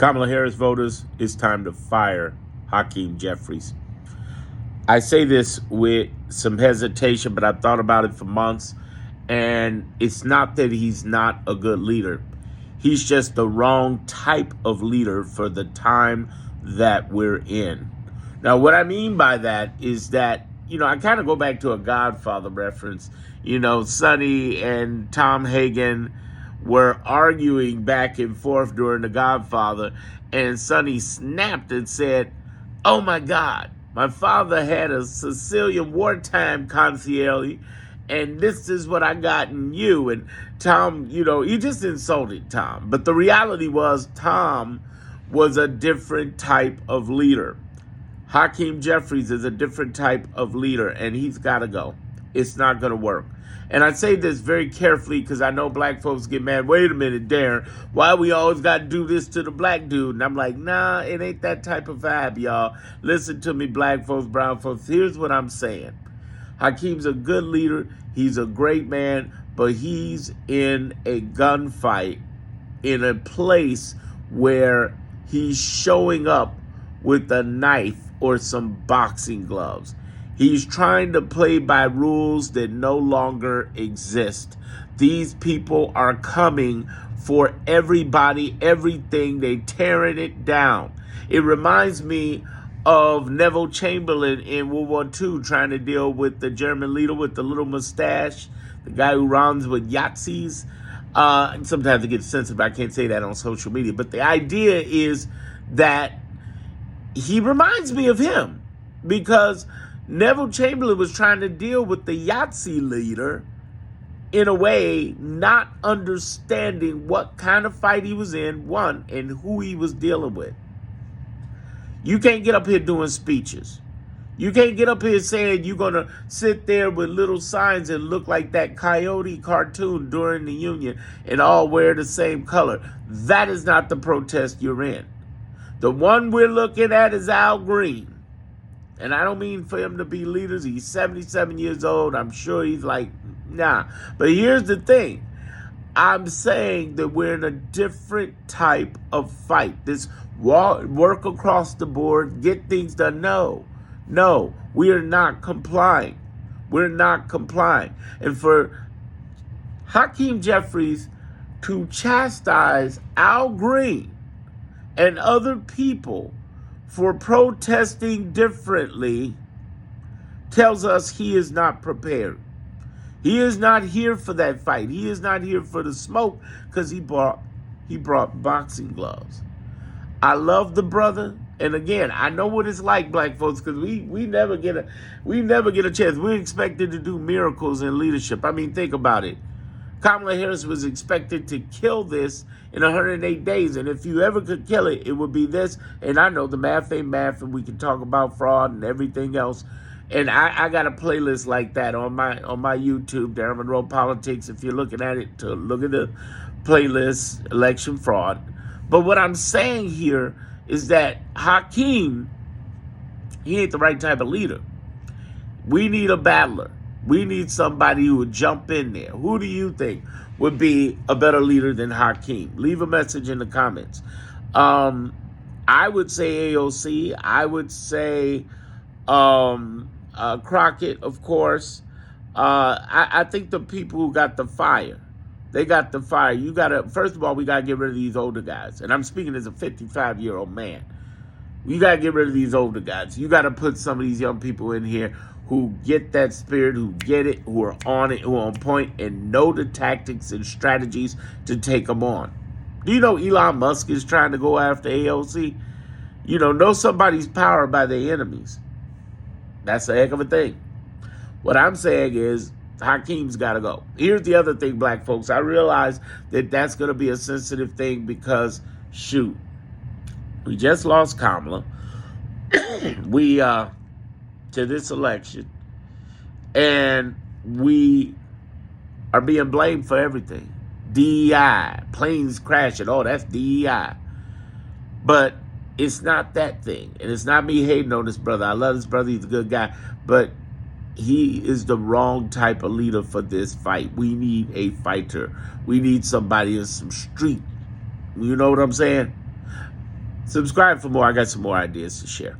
Kamala Harris voters, it's time to fire Hakeem Jeffries. I say this with some hesitation, but I've thought about it for months. And it's not that he's not a good leader. He's just the wrong type of leader for the time that we're in. Now, what I mean by that is that, I kind of go back to a Godfather reference. Sonny and Tom Hagen were arguing back and forth during The Godfather, and Sonny snapped and said, "Oh my God, my father had a Sicilian wartime concierge, and this is what I got in you." And Tom, he just insulted Tom. But the reality was Tom was a different type of leader. Hakeem Jeffries is a different type of leader, and he's got to go. It's not going to work. And I say this very carefully because I know black folks get mad. Wait a minute, Darren. Why we always got to do this to the black dude? And I'm like, nah, it ain't that type of vibe, y'all. Listen to me, black folks, brown folks. Here's what I'm saying. Hakeem's a good leader. He's a great man, but he's in a gunfight in a place where he's showing up with a knife or some boxing gloves. He's trying to play by rules that no longer exist. These people are coming for everybody, everything. They tearing it down. It reminds me of Neville Chamberlain in World War II trying to deal with the German leader with the little mustache, the guy who runs with Yahtzees. And sometimes it gets sensitive. I can't say that on social media. But the idea is that he reminds me of him because Neville Chamberlain was trying to deal with the Yahtzee leader in a way, not understanding what kind of fight he was in, one, and who he was dealing with. You can't get up here doing speeches. You can't get up here saying you're going to sit there with little signs and look like that Coyote cartoon during the Union and all wear the same color. That is not the protest you're in. The one we're looking at is Al Green. And I don't mean for him to be leaders. He's 77 years old. I'm sure he's like, nah. But here's the thing. I'm saying that we're in a different type of fight. This work across the board, get things done. No, we are not complying. We're not complying. And for Hakeem Jeffries to chastise Al Green and other people for protesting differently tells us he is not prepared. He is not here for that fight. He is not here for the smoke because he brought boxing gloves. I love the brother. And again, I know what it's like, black folks, because we never get a chance. We're expected to do miracles in leadership. I mean, think about it. Kamala Harris was expected to kill this in 108 days. And if you ever could kill it, it would be this. And I know the math ain't math, and we can talk about fraud and everything else. And I got a playlist like that on my YouTube, Darren Monroe Politics. If you're looking at it, to look at the playlist, Election Fraud. But what I'm saying here is that Hakeem, he ain't the right type of leader. We need a battler. We need somebody who would jump in there. Who do you think would be a better leader than Hakeem? Leave a message in the comments. I would say AOC. I would say Crockett, of course. I think the people who got the fire, they got the fire. First of all, we got to get rid of these older guys. And I'm speaking as a 55-year-old man. You got to get rid of these older guys. You got to put some of these young people in here who get that spirit, who get it, who are on it, who are on point, and know the tactics and strategies to take them on. Do you know Elon Musk is trying to go after AOC? Know somebody's power by their enemies. That's a heck of a thing. What I'm saying is Hakeem's got to go. Here's the other thing, black folks. I realize that that's going to be a sensitive thing because, shoot, we just lost Kamala. To this election, and we are being blamed for everything. DEI, planes crashing, that's DEI. But it's not that thing, and it's not me hating on this brother. I love this brother, he's a good guy, but he is the wrong type of leader for this fight. We need a fighter. We need somebody in some street. You know what I'm saying? Subscribe for more. I got some more ideas to share.